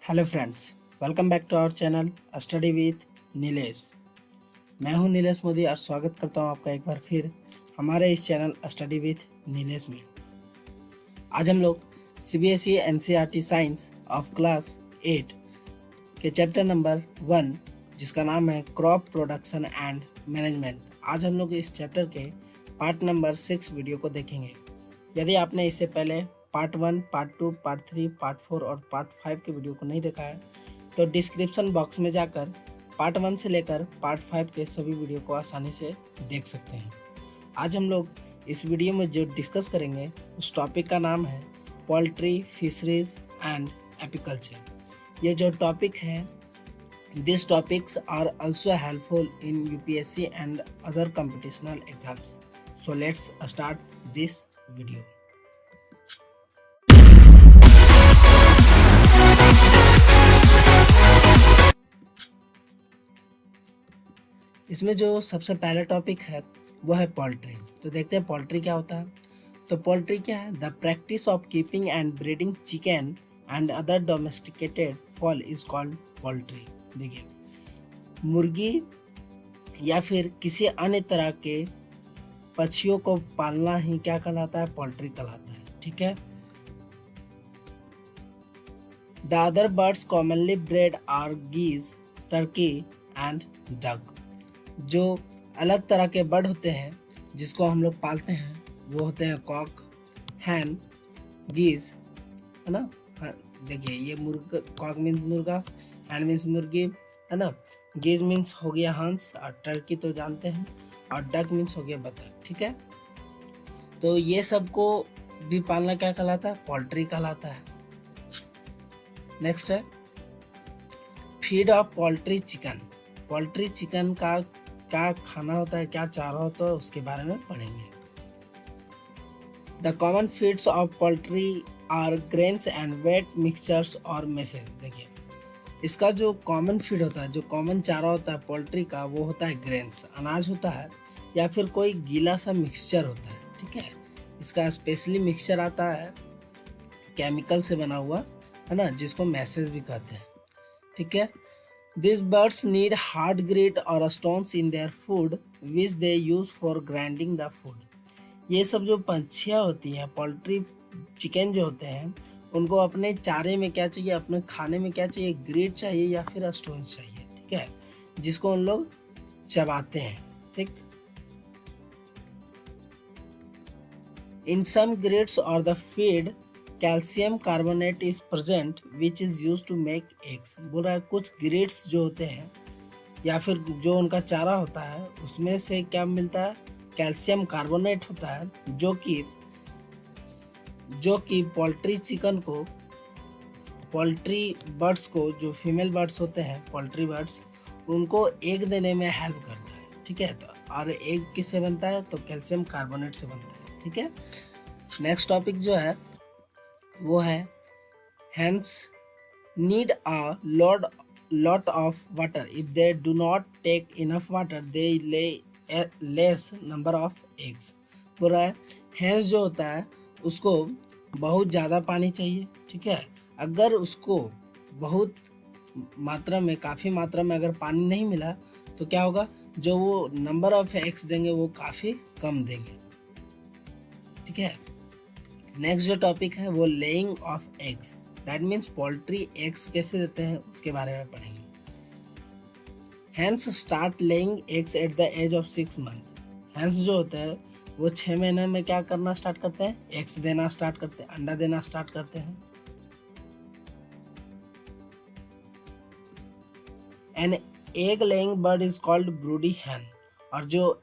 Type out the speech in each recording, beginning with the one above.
Hello friends, welcome back to our channel study with Nilesh. मैं हूं नीलेश मोदी और स्वागत करता हूं आपका एक बार फिर हमारे इस चैनल स्टडी विथ नीलेश में। आज हम लोग CBSE NCERT science of class 8 के चैप्टर नंबर 1 जिसका नाम है क्रॉप प्रोडक्शन एंड मैनेजमेंट। आज हम लोग इस चैप्टर के पार्ट नंबर 6 वीडियो को देखेंगे। यदि आपने इससे पहले पार्ट 1, पार्ट 2, पार्ट 3, पार्ट 4 और पार्ट 5 के वीडियो को नहीं देखा है तो डिस्क्रिप्शन बॉक्स में जाकर पार्ट 1 से लेकर पार्ट 5 के सभी वीडियो को आसानी से देख सकते हैं। आज हम लोग इस वीडियो में जो डिस्कस करेंगे उस टॉपिक का नाम है पोल्ट्री, फिशरीज एंड एपीकल्चर। ये जो टॉपिक है, this topics are also helpful in UPSC and other competitional exams. So let's start this video. इसमें जो सबसे पहला टॉपिक है वो है पोल्ट्री। तो देखते हैं पोल्ट्री क्या होता है। तो पोल्ट्री क्या है? The practice of keeping and breeding chicken and other domesticated fall is called poultry. देखिए, मुर्गी या फिर किसी अन्य तरह के पक्षियों को पालना ही क्या कहलाता है? पोल्ट्री कहलाता है। ठीक है। The other birds commonly bred are geese, turkey and duck. जो अलग तरह के बर्ड होते हैं जिसको हम लोग पालते हैं वो होते हैं कॉक, हैन, गीज, है ना। देखिए, ये मुर्गा, कॉक मीन्स मुर्गा, हैन मीन्स मुर्गी, है ना। गीज मीन्स हो गया हंस, और टर्की तो जानते हैं, और डक मीन्स हो गया बतख। ठीक है। तो ये सबको भी पालना क्या कहलाता है? पोल्ट्री कहलाता है। नेक्स्ट है feed of poultry chicken. Poultry chicken का क्या खाना होता है, क्या चारा होता है, उसके बारे में पढ़ेंगे। The common feeds of poultry are grains and wet mixtures और मेसेज। देखिए, इसका जो कॉमन फीड होता है, जो कॉमन चारा होता है पोल्ट्री का, वो होता है ग्रेन्स, अनाज होता है, या फिर कोई गीला सा मिक्सचर होता है। ठीक है। इसका स्पेशली मिक्सचर आता है केमिकल से बना हुआ, है ना, जिसको मैसेज भी कहते हैं। ठीक है। These birds need hard grit or stones in their food, which they use for grinding the food. ये सब जो पंछियाँ होती हैं, पोल्ट्री चिकन जो होते हैं, उनको अपने चारे में क्या चाहिए, अपने खाने में क्या चाहिए? ग्रिट चाहिए या फिर स्टोन्स चाहिए। ठीक है, जिसको उन लोग चबाते हैं। ठीक। In some grits or the feed, calcium carbonate is present which is use to make eggs. बोल रहा है कुछ ग्रेड्स जो होते हैं या फिर जो उनका चारा होता है उसमें से क्या मिलता है? कैल्शियम कार्बोनेट होता है, जो कि पोल्ट्री चिकन को, पोल्ट्री बर्ड्स को, जो फीमेल बर्ड्स होते हैं पोल्ट्री बर्ड्स, उनको एग देने में हेल्प करता है। ठीक है। तो और एग किससे बनता है? तो कैल्शियम कार्बोनेट से बनता है। ठीक है। नेक्स्ट टॉपिक जो है वो है hens need a lot of water. If they do not take enough water, they lay a less number of eggs. पूरा है hens जो होता है उसको बहुत ज़्यादा पानी चाहिए। ठीक है। अगर उसको बहुत मात्रा में, काफ़ी मात्रा में अगर पानी नहीं मिला तो क्या होगा? जो वो नंबर ऑफ एग्स देंगे वो काफ़ी कम देंगे। ठीक है। नेक्स्ट जो टॉपिक है वो laying of eggs. That means poultry eggs कैसे देते हैं उसके बारे में पढ़ेंगे। Hens start laying eggs at the age of 6 month. Hens जो होते हैं वो 6 महीने में क्या करना स्टार्ट करते हैं? एग्स देना स्टार्ट करते हैं, अंडा देना स्टार्ट करते हैं। An egg laying bird is called broody hen. और जो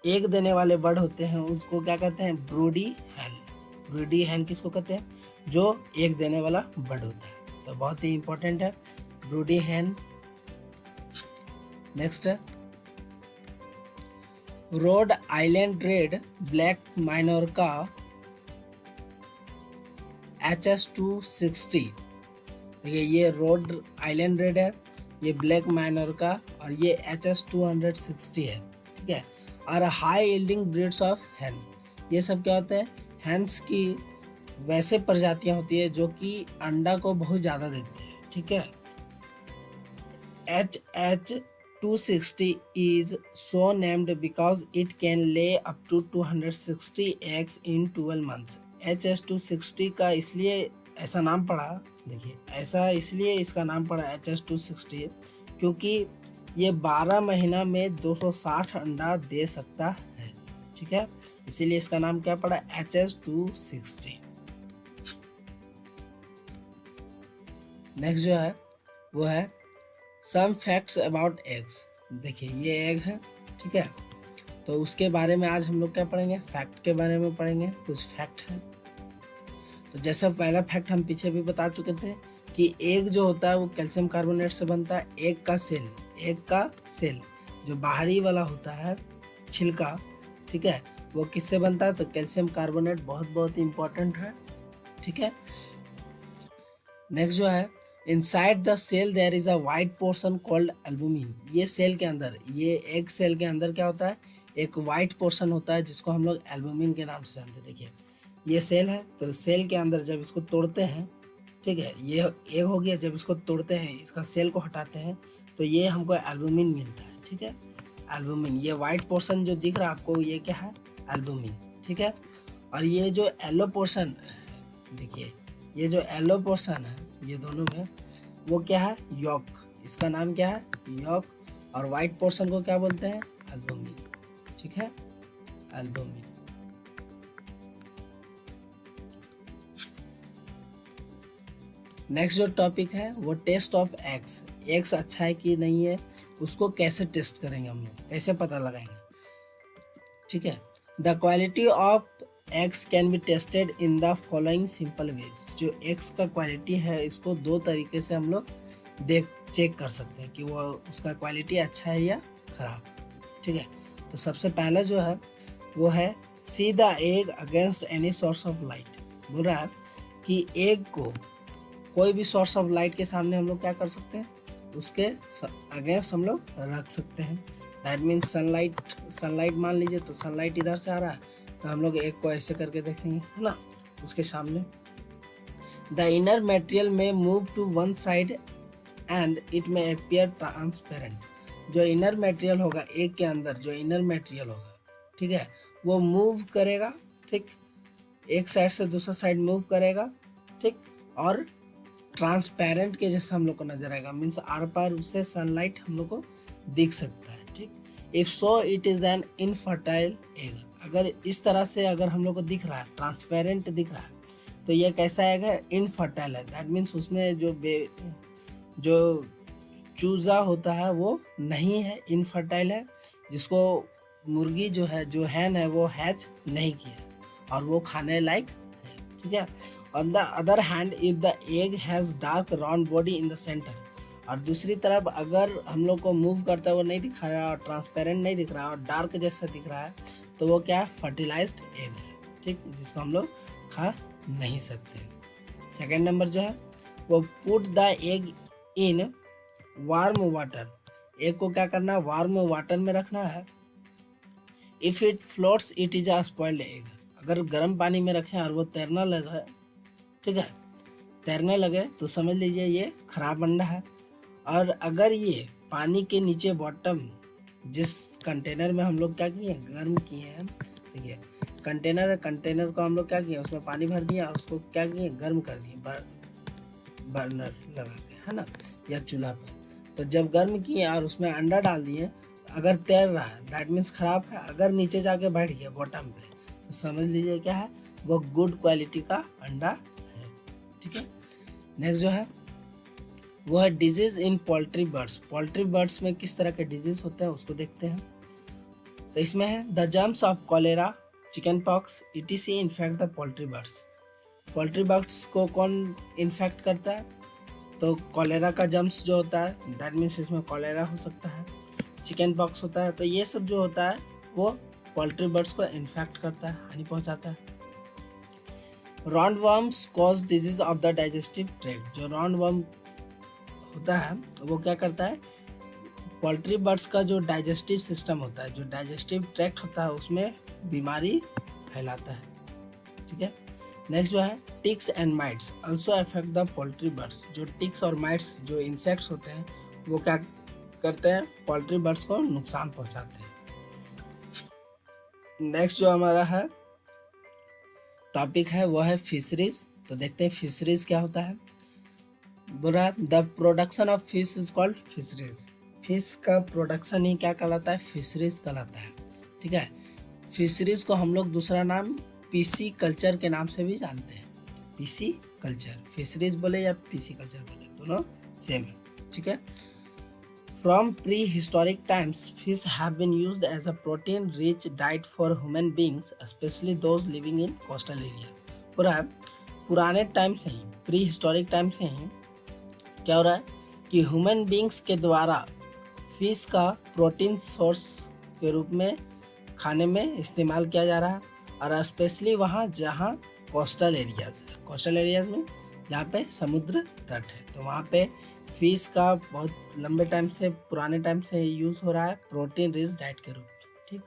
एग देने वाले बर्ड होते हैं उसको क्या कहते हैं? ब्रूडी हैन। ब्रूडी हैन किसको कहते हैं? जो एग देने वाला बर्ड होता है। तो बहुत ही इंपॉर्टेंट है ब्रूडी हैन। नेक्स्ट है Rhode Island Red Black Minorca HS260। ये रोड आइलैंड रेड है, ये ब्लैक माइनोरका, और ये HS260 है। ठीक है। और हाई यील्डिंग ब्रीड्स ऑफ हैन। ये सब क्या होते हैं? हैंस की वैसे प्रजातियां होती है जो कि अंडा को बहुत ज़्यादा देते हैं। ठीक है। HH260 is so named because it can lay up to 260 eggs in 12 months। HH260 का इसलिए ऐसा नाम पड़ा, देखिए ऐसा इसलिए इसका नाम पड़ा HH260 क्योंकि ये 12 महीना में 260 अंडा दे सकता है, ठीक है, इसीलिए इसका नाम क्या पड़ा, HH260। नेक्स्ट जो है वो है सम फैक्ट्स अबाउट एग्स। देखिए ये एग है, ठीक है, तो उसके बारे में आज हम लोग क्या पढ़ेंगे, फैक्ट के बारे में पढ़ेंगे, कुछ फैक्ट है। तो जैसा पहला फैक्ट हम पीछे भी बता चुके थे कि एग जो होता है वो कैल्शियम कार्बोनेट से बनता है। एग का सेल जो बाहरी वाला होता है छिलका, ठीक है, वो किससे बनता है, तो कैल्शियम कार्बोनेट बहुत इंपॉर्टेंट है, ठीक है। नेक्स्ट जो है inside the cell there is a white portion called albumin. ये सेल के अंदर, ये एग सेल के अंदर क्या होता है, एक वाइट पोर्शन होता है जिसको हम लोग एल्बुमिन के नाम से जानते हैं। देखिए ये सेल है, तो सेल के अंदर जब इसको तोड़ते हैं, ठीक है, ये एग हो गया, जब इसको तोड़ते हैं, इसका सेल को हटाते हैं, तो ये हमको एल्बुमिन मिलता है, ठीक है। एल्बुमिन, ये वाइट पोर्शन जो दिख रहा है आपको, ये क्या है, एल्बुमिन, ठीक है। और ये जो येलो पोर्शन, देखिए ये जो येलो पोर्शन है, ये दोनों में वो क्या है, यॉक, इसका नाम क्या है, यॉक। और वाइट पोर्शन को क्या बोलते हैं, एल्बुमिन, ठीक है, एल्बुमिन। नेक्स्ट जो टॉपिक है वो टेस्ट ऑफ एग्स। एग्स अच्छा है कि नहीं है उसको कैसे टेस्ट करेंगे हम लोग, कैसे पता लगाएंगे, ठीक है। The quality of eggs can be tested in the following simple ways. जो एग्स का क्वालिटी है इसको दो तरीके से हम लोग चेक कर सकते हैं कि वो उसका क्वालिटी अच्छा है या खराब, ठीक है। तो सबसे पहला जो है वो है see the egg against any source of light. बोल रहा है कि एग को कोई भी सोर्स ऑफ लाइट के सामने हम लोग क्या कर सकते हैं, उसके अगेंस्ट हम लोग रख सकते हैं। दैट मीन्स सनलाइट मान लीजिए, तो सनलाइट इधर से आ रहा है, तो हम लोग एग को ऐसे करके देखेंगे, है ना, उसके सामने। द इनर मटेरियल में move to one side and it में अपीयर ट्रांसपेरेंट। जो इनर मटेरियल होगा एग के अंदर, जो इनर मटेरियल होगा, ठीक है, वो मूव करेगा, ठीक, एक साइड से दूसरा साइड मूव करेगा, ठीक, और ट्रांसपेरेंट के जैसा हम लोग को नजर आएगा, मीन्स आर पार उससे सनलाइट हम लोग को दिख सकता है, ठीक। If so it is an infertile egg. अगर इस तरह से अगर हम लोग को दिख रहा है, ट्रांसपेरेंट दिख रहा है, तो ये कैसा एग है, इनफर्टाइल है। दैट मीन्स उसमें जो चूजा होता है वो नहीं है, इनफर्टाइल है, जिसको मुर्गी जो है, जो हैन है, वो हैच नहीं किया और वो खाने लायक है, ठीक है। On the other hand, if the egg has dark round body in the center, और दूसरी तरफ अगर हम लोग को मूव करता है वो नहीं दिखा रहा और ट्रांसपेरेंट नहीं दिख रहा और डार्क जैसा दिख रहा है, तो वो क्या है, फर्टिलाइज्ड एग है, ठीक, जिसको हम लोग खा नहीं सकते। सेकेंड नंबर जो है वो put the egg in warm water. Egg को क्या करना है, वार्म वाटर में रखना है। If it floats it is a spoiled egg. अगर गर्म पानी में रखें और वो तैरना लगे, ठीक है, तैरने लगे, तो समझ लीजिए ये खराब अंडा है। और अगर ये पानी के नीचे बॉटम, जिस कंटेनर में हम लोग क्या किए, गर्म किए हैं, देखिए कंटेनर को हम लोग क्या किए, उसमें पानी भर दिया और उसको क्या किए, गर्म कर दिए बर्नर लगा के, है ना, या चूल्हा पर। तो जब गर्म किए और उसमें अंडा डाल दिए, अगर तैर रहा है दैट मीन्स खराब है। अगर नीचे जाके बैठ गया बॉटम पे, तो समझ लीजिए क्या है, वो गुड क्वालिटी का अंडा है, ठीक है। नेक्स्ट जो है वो है disease in poultry birds. Poultry birds में किस तरह के डिजीज होते हैं उसको देखते हैं। तो इसमें है the germs of cholera, chicken pox etc infect the poultry birds. Poultry birds को कौन इन्फेक्ट करता है, तो कॉलेरा का जर्म्स जो होता है, दैट मीन्स इसमें कॉलेरा हो सकता है। चिकन पॉक्स होता है, तो ये सब जो होता है वो पोल्ट्री बर्ड्स को इन्फेक्ट करता है, हानि पहुंचाता है। Roundworms cause disease of the digestive tract. जो राउंडवर्म होता है वो क्या करता है, पोल्ट्री बर्ड्स का जो डाइजेस्टिव सिस्टम होता है, जो डाइजेस्टिव ट्रैक्ट होता है, उसमें बीमारी फैलाता है, ठीक है। नेक्स्ट जो है ticks and mites also affect the poultry birds. जो टिक्स और माइट्स जो इंसेक्ट्स होते हैं वो क्या करते हैं, पोल्ट्री बर्ड्स को नुकसान पहुंचाते हैं। नेक्स्ट जो हमारा है टॉपिक है वो है फिशरीज। तो देखते हैं फिशरीज क्या होता है। बोला the production of fish is called fisheries. Fish का प्रोडक्शन ही क्या कहलाता है, फिशरीज कहलाता है। ठीक है, फिशरीज को हम लोग दूसरा नाम पीसी कल्चर के नाम से भी जानते हैं। पीसी कल्चर, फिशरीज बोले या पीसी कल्चर बोले, दोनों सेम है। ठीक है। From prehistoric times, fish have been used as a protein-rich diet for human beings, especially those living in coastal area. पुराने टाइम से ही, प्री हिस्टोरिक टाइम से ही क्या हो रहा है कि ह्यूमन बींग्स के द्वारा फिश का प्रोटीन सोर्स के रूप में खाने में इस्तेमाल किया जा रहा है, और स्पेशली वहाँ जहाँ कोस्टल एरियाज है। कोस्टल एरियाज में जहाँ पे समुद्र तट है, तो वहाँ पे फिश का बहुत लंबे टाइम से, पुराने टाइम से यूज हो रहा है प्रोटीन रिच डाइट के रूप में। ठीक।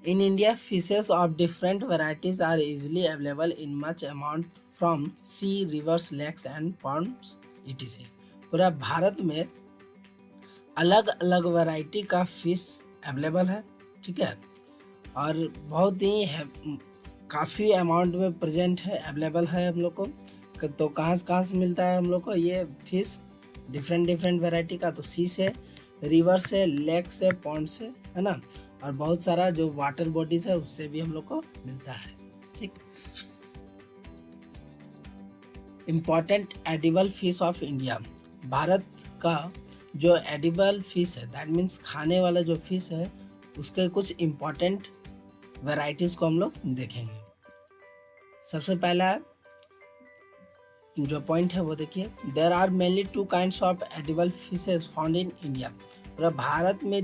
In India fishes of different varieties are easily available in much amount from sea, rivers, lakes and ponds etc। पूरा भारत में अलग अलग वैरायटी का फिश अवेलेबल है। ठीक है, और बहुत ही काफ़ी अमाउंट में प्रेजेंट है, अवेलेबल है हम लोग को। तो कहाँ से मिलता है हम लोग को ये फिश, डिफरेंट वैरायटी का। तो सी से, रिवर से, लेक से, पॉन्ड से, है ना, और बहुत सारा जो वाटर बॉडीज है उससे भी हम लोग को मिलता है। ठीक। Important edible fish of India. Bharat का जो एडिबल फिश है, दैट मीन्स खाने वाला जो फिश है, उसके कुछ इम्पॉर्टेंट वैरायटीज को हम लोग देखेंगे। सबसे पहला जो पॉइंट है वो देखिए, there are mainly two kinds of edible fishes found in India. मतलब भारत में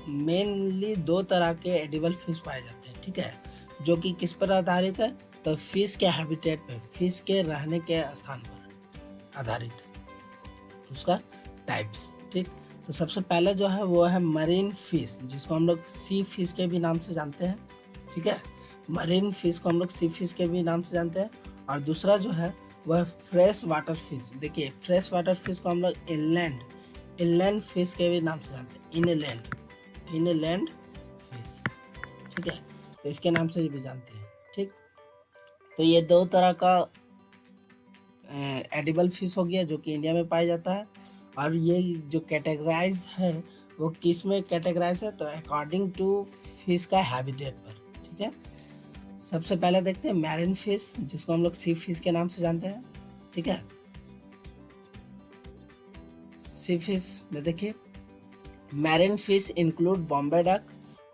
मेनली दो तरह के एडिबल फिश पाए जाते हैं। ठीक है, जो कि किस पर आधारित है, तो फिश के हैबिटेट पे, फिश के रहने के स्थान पर आधारित है, उसका टाइप्स। ठीक। तो सबसे पहले जो है वो है मरीन फिश, जिसको हम लोग सी फिश के भी नाम से जानते हैं। ठीक है, मरीन फिश को हम लोग सी फिश के भी नाम से जानते हैं। और दूसरा जो है वह फ्रेश वाटर फिश। देखिए, फ्रेश वाटर फिश को हम लोग इनलैंड फिश के भी नाम से जानते हैं, इनलैंड फिश। ठीक है, तो इसके नाम से भी जानते हैं। ठीक। तो ये दो तरह का एडिबल फिश हो गया जो कि इंडिया में पाया जाता है। और ये जो कैटेगराइज है वो किस में कैटेगराइज है, तो अकॉर्डिंग टू फिश का हैबिटेट पर। ठीक है, सबसे पहले देखते हैं मैरिन फिश, जिसको हम लोग सी फिश के नाम से जानते हैं। ठीक है, सी फिश में देखिए, marine fish include Bombay duck.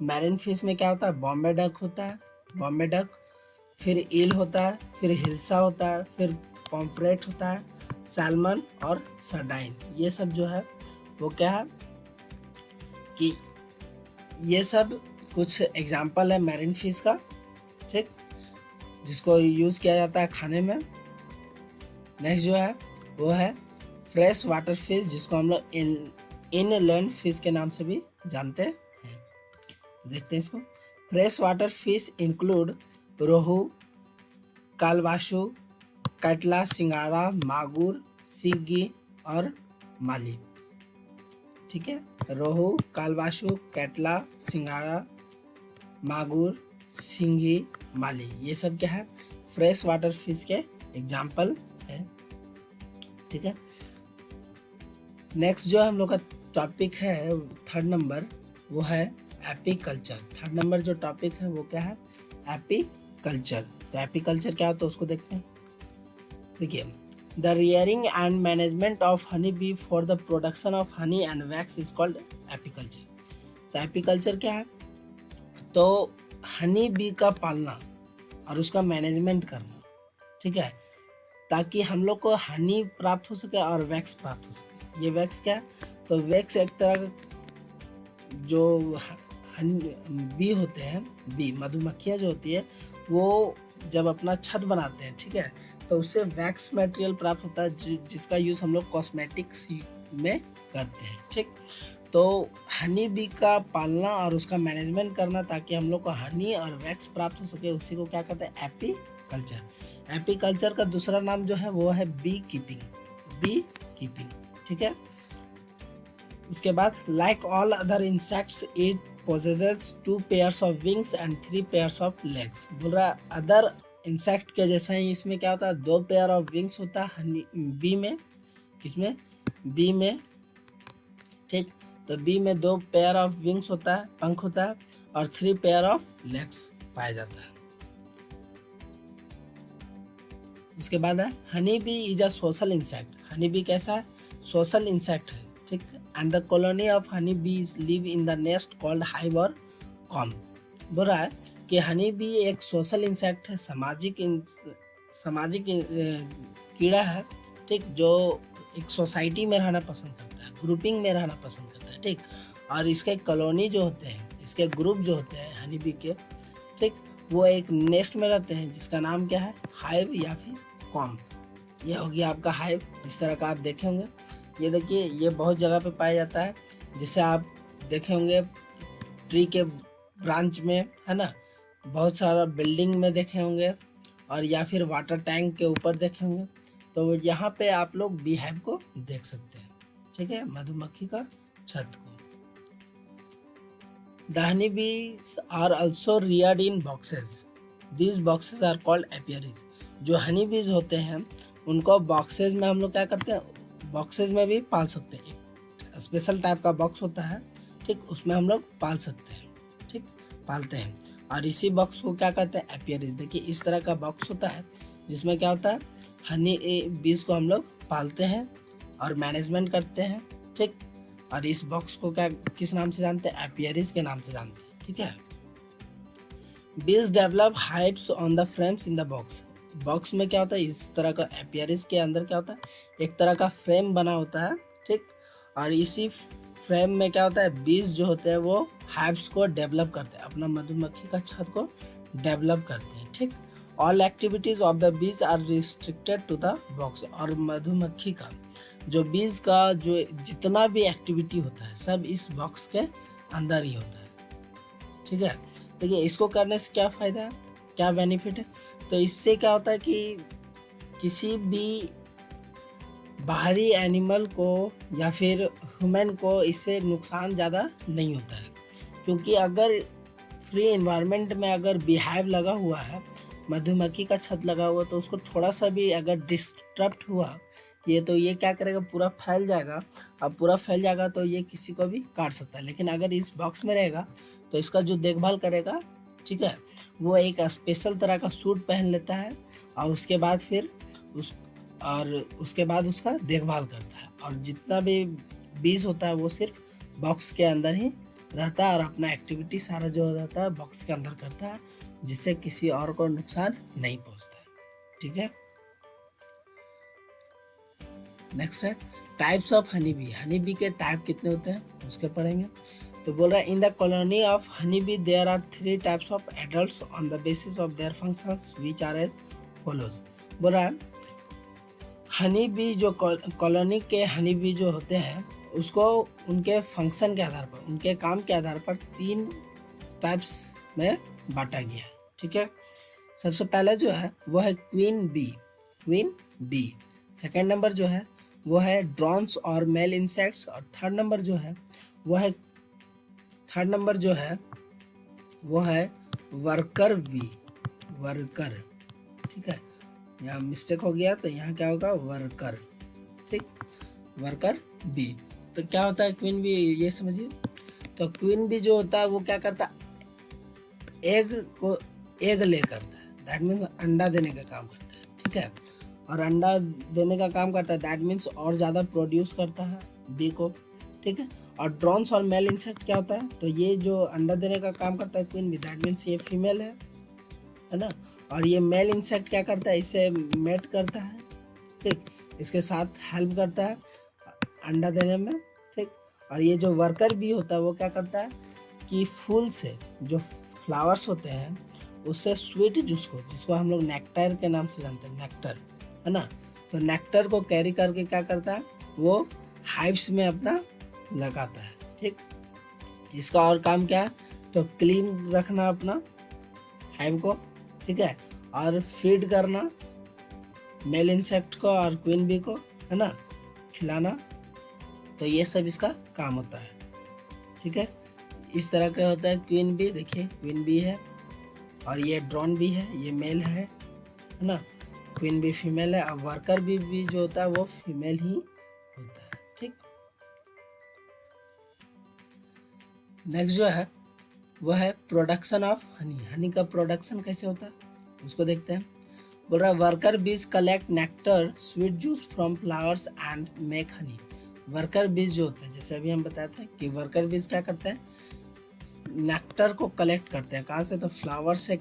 Marine fish में क्या होता है, बॉम्बे डक होता है, बॉम्बे डक, फिर ईल होता है, फिर हिल्सा होता है, फिर पॉम्फ्रेट होता है, सैल्मन और सरडाइन। ये सब जो है वो क्या है कि ये सब कुछ एग्जाम्पल है मैरिन फिश का। ठीक, जिसको यूज़ किया जाता है खाने में। नेक्स्ट जो है वो है फ्रेश वाटर फिश, जिसको हम लोग इनलैंड फिश के नाम से भी जानते हैं। तो देखते हैं इसको। फ्रेश वाटर फिश इंक्लूड रोहू, कालबाशु, कटला, सिंगाड़ा, मागुर, सिंगी और माली। ठीक है, रोहू, कालबाशु, कटला, सिंगाड़ा, मागुर, सिंगी, माली, ये सब क्या है, फ्रेश वाटर फिश के एग्जाम्पल है। ठीक है, नेक्स्ट जो हम लोग का टॉपिक है थर्ड नंबर, वो है एपीकल्चर। थर्ड नंबर जो टॉपिक है वो क्या है, एपीकल्चर। तो एपीकल्चर क्या होता है उसको देखते हैं। देखिए, the rearing and management of honey B for the production of honey and wax is called apiculture. तो एपीकल्चर क्या है, तो हनी बी का पालना और उसका मैनेजमेंट करना। ठीक है, ताकि हम लोग को हनी प्राप्त हो सके और वैक्स प्राप्त हो सके। ये वैक्स क्या है, तो वैक्स एक तरह का जो बी होते हैं, बी मधुमक्खियाँ जो होती है, वो जब अपना छत बनाते हैं, ठीक है, तो उससे वैक्स मटेरियल प्राप्त होता है, जिसका यूज़ हम लोग कॉस्मेटिक्स में करते हैं। ठीक, तो हनी बी का पालना और उसका मैनेजमेंट करना ताकि हम लोग को हनी और वैक्स प्राप्त हो सके, उसी को क्या कहते हैं, एपी कल्चर। एपी कल्चर का दूसरा नाम जो है वो है बी कीपिंग, बी कीपिंग, ठीक है। उसके बाद like all other insects it possesses 2 pairs of wings and 3 pairs of legs. बोल रहा है अदर इंसेक्ट के जैसा ही इसमें क्या होता है, 2 पेयर ऑफ विंग्स होता है हनी बी में, किसमें, बी में, ठीक। तो बी में 2 पेयर ऑफ विंग्स होता है, पंख होता है, और 3 पेयर ऑफ लेग्स पाया जाता है। उसके बाद है honey bee is a social insect. Honey bee कैसा है, सोशल इंसेक्ट है, ठीक। And the colony of honey bees live in the nest called hive और कॉम। बोल रहा है कि हनी बी एक सोशल इंसेक्ट है, सामाजिक कीड़ा है, ठीक, जो एक सोसाइटी में रहना पसंद करता है, ग्रुपिंग में रहना पसंद करता है, ठीक। और इसके कॉलोनी जो होते हैं, इसके ग्रुप जो होते हैं हनी बी के, ठीक, वो एक नेस्ट में रहते हैं जिसका नाम क्या है, हाइव या फिर कॉम। ये हो गया आपका हाइव, इस तरह का आप देखे होंगे। ये देखिए ये बहुत जगह पे पाया जाता है, जिसे आप देखे होंगे ट्री के ब्रांच में, है ना, बहुत सारा बिल्डिंग में देखे होंगे, और या फिर वाटर टैंक के ऊपर देखे होंगे। तो यहाँ पे आप लोग बी हाइव को देख सकते हैं, ठीक है, मधुमक्खी का छत को। The honeybees are also reared in boxes. These boxes are called apiaries. जो हनी बीज होते हैं उनको बॉक्सेस में हम लोग क्या करते हैं, बॉक्सेस में भी पाल सकते हैं। एक स्पेशल टाइप का बॉक्स होता है, ठीक, उसमें हम लोग पाल सकते हैं, ठीक, पालते हैं। और इसी बॉक्स को क्या कहते हैं, एपियरीज। देखिए इस तरह का बॉक्स होता है जिसमें क्या होता है, हनी बीज को हम लोग पालते हैं और मैनेजमेंट करते हैं, ठीक। और इस बॉक्स को क्या किस नाम से जानते हैं, एपियरीज के नाम से जानते हैं, ठीक है। बीज develop hives on the frames in the box. Box में क्या होता है, इस तरह का एपियरीज के अंदर क्या होता है, एक तरह का फ्रेम बना होता है, ठीक। और इसी फ्रेम में क्या होता है, बीज जो होते हैं वो हाइव्स को डेवलप करते हैं, अपना मधुमक्खी का छत को डेवलप करते हैं, ठीक। All activities of the bees are restricted to the box. और मधुमक्खी का जो बीज का जो जितना भी एक्टिविटी होता है सब इस बॉक्स के अंदर ही होता है, ठीक है। देखिए इसको करने से क्या फ़ायदा है, क्या बेनिफिट है, तो इससे क्या होता है कि किसी भी बाहरी एनिमल को या फिर ह्यूमन को इससे नुकसान ज़्यादा नहीं होता है। क्योंकि अगर फ्री एनवायरनमेंट में अगर बीहाइव लगा हुआ है, मधुमक्खी का छत लगा हुआ, तो उसको थोड़ा सा भी अगर डिस्टर्ब हुआ ये, तो ये क्या करेगा, पूरा फैल जाएगा। अब पूरा फैल जाएगा तो ये किसी को भी काट सकता है। लेकिन अगर इस बॉक्स में रहेगा तो इसका जो देखभाल करेगा, ठीक है, वो एक स्पेशल तरह का सूट पहन लेता है और उसके बाद फिर उसके बाद उसका देखभाल करता है। और जितना भी बीज होता है वो सिर्फ बॉक्स के अंदर ही रहता है और अपना एक्टिविटी सारा जो रहता है बॉक्स के अंदर करता है, जिससे किसी और को नुकसान नहीं पहुंचता है, ठीक है। नेक्स्ट है types of honey bee. Honey bee के टाइप कितने होते हैं उसके पढ़ेंगे। तो बोल रहा है in the colony of honey bee there are 3 types of adults on the basis of their functions which are as follows. बोल रहा है हनी बी जो कॉलोनी के हनी बी जो होते हैं उसको उनके फंक्शन के आधार पर, उनके काम के आधार पर 3 टाइप्स में बांटा गया है, ठीक है। सबसे पहले जो है वो है queen bee, queen bee. Second number जो है वो है ड्रोन्स और मेल इंसेक्ट्स। और थर्ड नंबर जो है वो है वर्कर बी, वर्कर, ठीक है। यहाँ मिस्टेक हो गया तो यहाँ क्या होगा, वर्कर, ठीक, वर्कर बी। तो क्या होता है क्वीन बी, ये समझिए। तो क्वीन बी जो होता है वो क्या करता है, एग ले करता है, दैट मीन्स अंडा देने का काम करता है, ठीक है। और अंडा देने का काम करता है, दैट मीन्स और ज़्यादा प्रोड्यूस करता है बी को, ठीक है। और ड्रोन्स और मेल इंसेक्ट क्या होता है, तो ये जो अंडा देने का काम करता है क्वीन बी, दैट मीन्स ये फीमेल है ना। और ये मेल इंसेक्ट क्या करता है, इसे मेट करता है, ठीक, इसके साथ हेल्प करता है अंडा देने में, ठीक। और ये जो वर्कर बी होता है वो क्या करता है कि फूल से जो फ्लावर्स होते हैं उससे स्वीट जूस को, जिसको हम लोग नेक्टर के नाम से जानते हैं, नेक्टर, है ना। तो नेक्टर को कैरी करके क्या करता है वो हाइव्स में अपना लगाता है, ठीक। इसका और काम क्या है, तो क्लीन रखना अपना हाइव को, ठीक है, और फीड करना मेल इंसेक्ट को और क्वीन बी को, है ना, खिलाना। तो ये सब इसका काम होता है, ठीक है। इस तरह का होता है। क्वीन बी, देखिए क्वीन बी है और ये ड्रोन भी है, ये मेल है ना, क्वीन बी फीमेल है। अब वर्कर भी जो होता है वो फीमेल ही होता है, ठीक। नेक्स्ट जो है वो है प्रोडक्शन ऑफ हनी। हनी का प्रोडक्शन कैसे होता है उसको देखते हैं। बोल रहा है वर्कर बीज collect nectar sweet juice from flowers and make Honey. Worker बीज जो होते हैं, जैसे अभी हम बताए थे कि वर्कर बीज क्या करते हैं, नेक्टर को कलेक्ट करते हैं। कहाँ से, तो फ्लावर से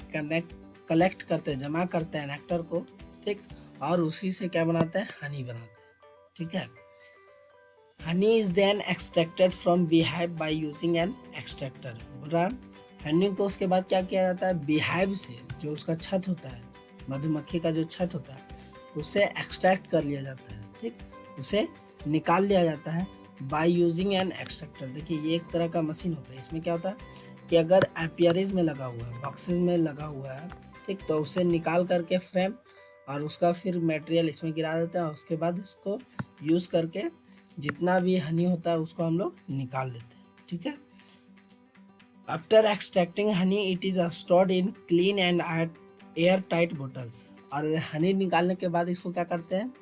कलेक्ट करते हैं, जमा करते हैं नेक्टर को, ठीक, और उसी से क्या बनाते हैं, हनी बनाते हैं, ठीक है। Honey is then extracted from beehive by using an extractor. बोल रहा है हनी को उसके बाद क्या किया जाता है, बीहाइव से जो उसका छत होता है, मधुमक्खी का जो छत होता है, उसे एक्सट्रैक्ट कर लिया जाता है, ठीक, उसे निकाल लिया जाता है बाय यूजिंग एन एक्सट्रैक्टर। देखिए ये एक तरह का मशीन होता है। इसमें क्या होता है कि अगर एपियरीज में लगा हुआ है, बॉक्सेस में लगा हुआ है, ठीक, तो उसे निकाल करके फ्रेम और उसका फिर मटेरियल इसमें गिरा देते हैं। उसके बाद उसको यूज़ करके जितना भी हनी होता है उसको हम लोग निकाल लेते हैं, ठीक है। After extracting Honey it is stored in clean and air tight bottles. और हनी निकालने के बाद इसको क्या करते हैं,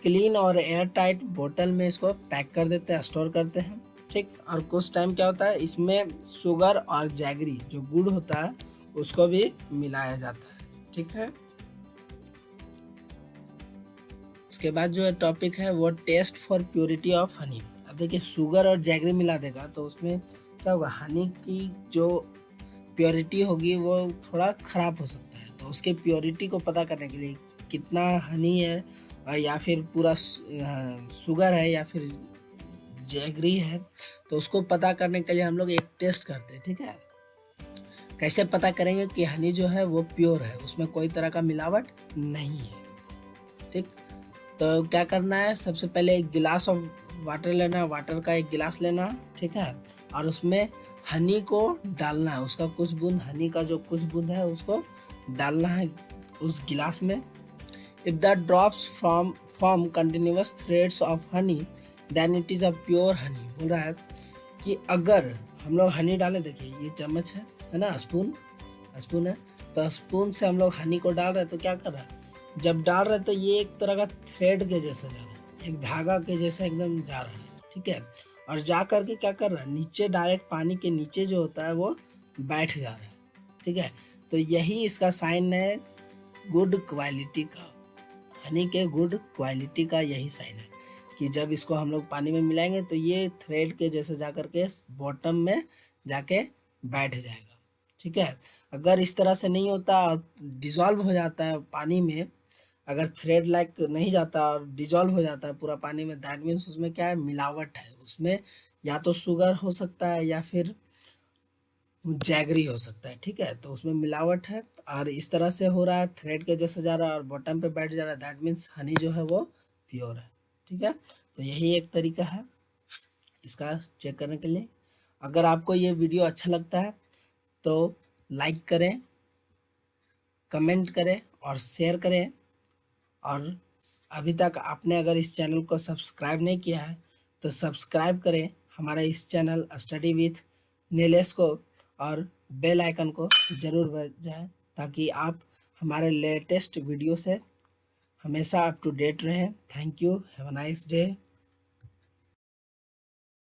क्लीन और एयर टाइट बोतल में इसको पैक कर देते हैं, स्टोर करते हैं, ठीक। और कुछ टाइम क्या होता है, इसमें शुगर और जैगरी जो गुड़ होता है उसको भी मिलाया जाता है, ठीक है। उसके बाद जो है टॉपिक है वो test for purity of honey. अब देखिए शुगर और जैगरी मिला देगा तो उसमें क्या होगा, हनी की जो प्योरिटी होगी वो थोड़ा ख़राब हो सकता है। तो उसके प्योरिटी को पता करने के लिए कितना हनी है या फिर पूरा शुगर है या फिर जैगरी है, तो उसको पता करने के लिए हम लोग एक टेस्ट करते हैं, ठीक है। कैसे पता करेंगे कि हनी जो है वो प्योर है, उसमें कोई तरह का मिलावट नहीं है, ठीक। तो क्या करना है, सबसे पहले एक गिलास ऑफ वाटर लेना, वाटर का एक गिलास लेना, ठीक है, और उसमें हनी को डालना है। उसका कुछ बूंद, हनी का जो कुछ बूंद है उसको डालना है उस गिलास में। If the drops form continuous threads of honey then it is a pure honey. बोल रहा है कि अगर हम लोग हनी डालें, देखिए ये चम्मच है ना, स्पून है, तो स्पून से हम लोग हनी को डाल रहे हैं, तो क्या कर रहा है, जब डाल रहे तो ये एक तरह का थ्रेड के जैसा जा रहा है, एक धागा के जैसा एकदम जा रहा है, ठीक है। और जा करके क्या कर रहा है, नीचे डायरेक्ट पानी के नीचे जो होता है वो बैठ जा रहा है, ठीक है। तो यही इसका साइन है गुड क्वालिटी का, हनी के गुड क्वालिटी का यही साइन है कि जब इसको हम लोग पानी में मिलाएंगे तो ये थ्रेड के जैसे जा करके बॉटम में जाके बैठ जाएगा, ठीक है। अगर इस तरह से नहीं होता और डिज़ोल्व हो जाता है पानी में, अगर थ्रेड लाइक नहीं जाता और डिजॉल्व हो जाता है पूरा पानी में, दैट मीन्स उसमें क्या है, मिलावट है। उसमें या तो शुगर हो सकता है या फिर जैगरी हो सकता है, ठीक है। तो उसमें मिलावट है और इस तरह से हो रहा है, थ्रेड के जैसे जा रहा है और बॉटम पे बैठ जा रहा है, दैट मीन्स हनी जो है वो प्योर है, ठीक है। तो यही एक तरीका है इसका चेक करने के लिए। अगर आपको ये वीडियो अच्छा लगता है तो लाइक करें, कमेंट करें और शेयर करें। और अभी तक आपने अगर इस चैनल को सब्सक्राइब नहीं किया है तो सब्सक्राइब करें हमारा इस चैनल स्टडी विथ नीलेश को, और बेल आइकन को ज़रूर बजाएं ताकि आप हमारे लेटेस्ट वीडियो से हमेशा अप टू डेट रहें। Thank you, have a nice day.